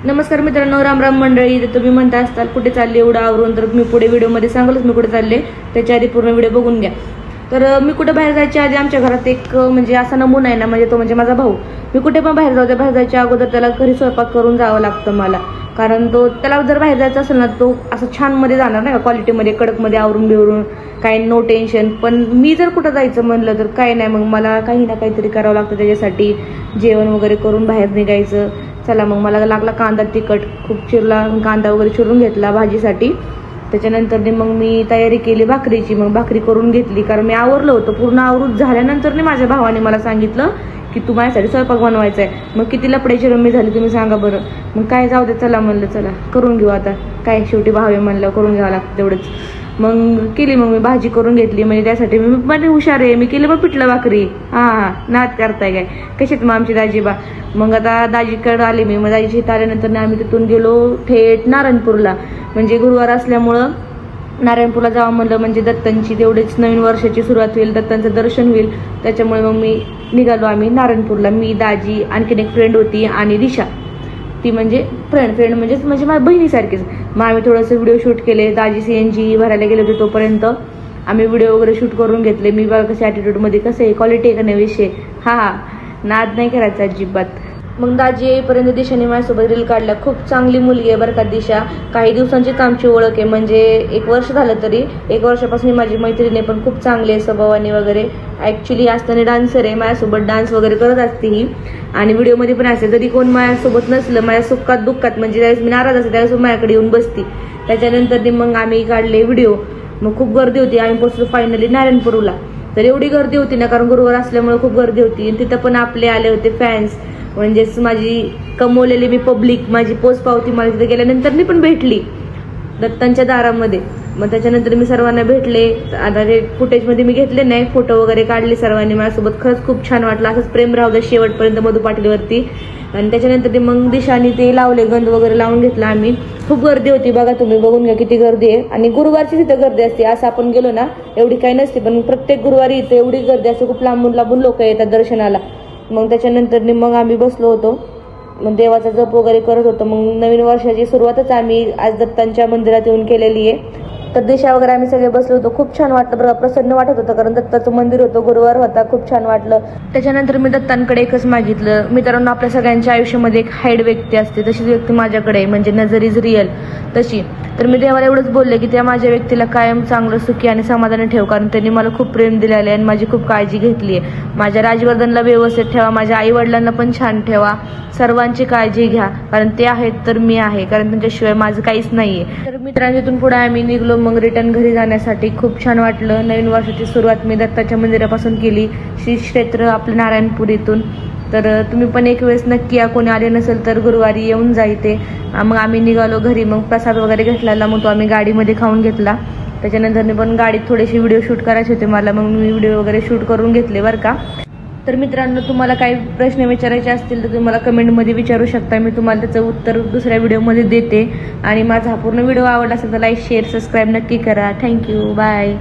नमस्कार मित्रांनो, राम राम मंडळी. तर तुम्ही म्हणता असताल कुठे चालले एवढं आवरून, तर मी पुढे व्हिडिओमध्ये सांगलच मी कुठे चालले. त्याच्या आधी पूर्ण व्हिडिओ बघून घ्या. तर मी कुठे बाहेर जायच्या आधी आमच्या घरात एक म्हणजे असा नमुना आहे ना, म्हणजे तो म्हणजे माझा भाऊ. मी कुठे पण बाहेर जाऊ, बाहेर जायच्या अगोदर त्याला घरी स्वयंपाक करून जावं लागतं मला. कारण तो त्याला जर बाहेर जायचं असेल ना, तो असं छान मध्ये जाणार नाही का, क्वालिटीमध्ये कडकमध्ये आवरून बिवरून, काही नो टेन्शन. पण मी जर कुठं जायचं म्हणलं तर काय नाही, मग मला काही ना काहीतरी करावं लागतं त्याच्यासाठी. जेवण वगैरे करून बाहेर निघायचं. चला मग मला लागला कांदा तिखट, खूप चिरला कांदा वगैरे चिरून घेतला भाजीसाठी. त्याच्यानंतर मग मी तयारी केली भाकरीची. मग भाकरी करून घेतली, कारण मी आवरलं होतं. पूर्ण आवरून झाल्यानंतर माझ्या भावाने मला सांगितलं की तू माझ्यासाठी स्वयंपाक बनवायचा आहे. मग किती लपड्याची रम्मी झाली तुम्ही सांगा बरं. मग काय जाऊ दे, चला म्हणलं चला करून घेऊ आता, काय शेवटी भाव आहे म्हणलं करून घ्यावं लागतं तेवढंच. मग केली, मग मी भाजी करून घेतली. म्हणजे त्यासाठी मी माझी हुशार आहे, मी केली मग पिठलं भाकरी. हां नाद करताय काय, कशीत मग आमची दाजीबा. मग आता दाजीकडे आले मी. मग दाजीची इथं आल्यानंतर आम्ही तिथून गेलो थेट नारायणपूरला. म्हणजे गुरुवार असल्यामुळं नारायणपूरला जावं म्हणलं, म्हणजे दत्तांची तेवढीच नवीन वर्षाची सुरुवात होईल, दत्तांचं दर्शन होईल. त्याच्यामुळे मग मी निघालो आम्ही नारायणपूरला. मी, दाजी, आणखीन एक फ्रेंड होती आणि दिशा, ती म्हणजे फ्रेंड म्हणजे माझ्या बहिणीसारखीच. मग आम्ही थोडंसं व्हिडिओ शूट केले. दाजी CNG भरायला गेले होते, तोपर्यंत आम्ही व्हिडिओ वगैरे शूट करून घेतले. मी बघा कसे ॲटिट्यूडमध्ये, कसं आहे क्वालिटी आहे का नाही विषय. हा नाद नाही करायचा अजिबात. मग दाजी येईपर्यंत दिशाने माझ्यासोबत रील काढल्या. खूप चांगली मुलगी आहे बरं का दिशा. काही दिवसांचीच आमची ओळख आहे, म्हणजे 1 वर्ष झालं तरी. 1 वर्षापासून माझी मैत्रीण आहे, पण खूप चांगली आहे स्वभावाने वगैरे. ॲक्च्युली असताना डान्सर आहे, माझ्यासोबत डान्स वगैरे करत असते ही. आणि व्हिडिओमध्ये पण असते. जरी कोण माझ्यासोबत नसलं, माझ्या सुखात दुःखात, म्हणजे त्यावेळेस मी नाराज असते त्यावेळेस माझ्याकडे येऊन बसती. त्याच्यानंतर मग आम्ही काढले व्हिडिओ. मग खूप गर्दी होती. आम्ही पोचलो फायनली नारायणपूरला. तर एवढी गर्दी होती ना, कारण गुरुवार असल्यामुळे खूप गर्दी होती. आणि तिथं पण आपले आले होते फॅन्स, म्हणजेच माझी कमवलेली मी पब्लिक, माझी पोच पावती मला तिथे गेल्यानंतर मी पण भेटली दत्तांच्या दारामध्ये. मग त्याच्यानंतर मी सर्वांना भेटले. आता ते फुटेजमध्ये मी घेतले नाही, फोटो वगैरे काढले सर्वांनी माझ्यासोबत. खरंच खूप छान वाटलं. असंच प्रेम राहू दे शेवटपर्यंत मधू पाटीलवरती. आणि त्याच्यानंतर मग दिशाने ते लावले, गंध वगैरे लावून घेतला आम्ही. खूप गर्दी होती बघा, तुम्ही बघून घ्या किती गर्दी आहे. आणि गुरुवारची तिथं गर्दी असते, असं आपण गेलो ना एवढी काही नसते, पण प्रत्येक गुरुवारी इथे एवढी गर्दी असते. खूप लांबून लांबून लोक येतात दर्शनाला. मग त्याच्यानंतर मग आम्ही बसलो होतो, मग देवाचा जप वगैरे करत होतो. मग नवीन वर्षाची सुरुवातच आम्ही आज दत्तांच्या मंदिरात येऊन केलेली आहे. तर दिशा वगैरे आम्ही सगळे बसलो होतो. खूप छान वाटलं बरं, प्रसन्न वाटत होतं, कारण दत्ताचं मंदिर होतं, गुरुवार होता, खूप छान वाटलं. त्याच्यानंतर मी दत्तांकडे एकच मागितलं. मित्रांनो, आपल्या सगळ्यांच्या आयुष्यामध्ये एक हाईड व्यक्ती असते, तशीच व्यक्ती माझ्याकडे आहे, म्हणजे नजर इज रिअल तशी. तर मी देवाला एवढंच बोलले की त्या माझ्या व्यक्तीला कायम चांगलं, सुखी आणि समाधानी ठेव, कारण त्यांनी मला खूप प्रेम दिलेलं आहे आणि माझी खूप काळजी घेतली आहे. माझ्या राजवर्धनला व्यवस्थित ठेवा, माझ्या आईवडिलांना पण छान ठेवा, सर्वांची काळजी घ्या, कारण ते आहेत तर मी आहे, कारण त्यांच्याशिवाय माझं काहीच नाहीये. तर मित्रांनो, तिथून पुढे आम्ही निघलो मग रिटर्न घरी जाण्यासाठी. खूप छान वाटलं. नवीन वर्षाची सुरुवात मी दत्ताच्या मंदिरापासून केली, श्री क्षेत्र आपलं नारायणपूर इथून. तर तुम्ही पण एक वेळेस नक्की या, कोणी आले नसेल तर गुरुवारी येऊन जायते. मग आम्ही निघालो घरी. मग प्रसाद वगैरे घेतलेला, मग तो आम्ही गाडीमध्ये खाऊन घेतला. त्याच्यानंतर मी पण गाडीत थोडेसे व्हिडिओ शूट करायचे होते मला, मग मी व्हिडिओ वगैरे शूट करून घेतले बरं का. तर मित्रांनो, तुम्हाला काही प्रश्न विचारायचे असतील तर तुम्हाला कमेंटमध्ये विचारू शकता. मी तुम्हाला त्याचं उत्तर दुसऱ्या व्हिडिओमध्ये देते. आणि माझा हा पूर्ण व्हिडिओ आवडला असेल तर लाईक, शेअर, सबस्क्राईब नक्की करा. Thank you, bye.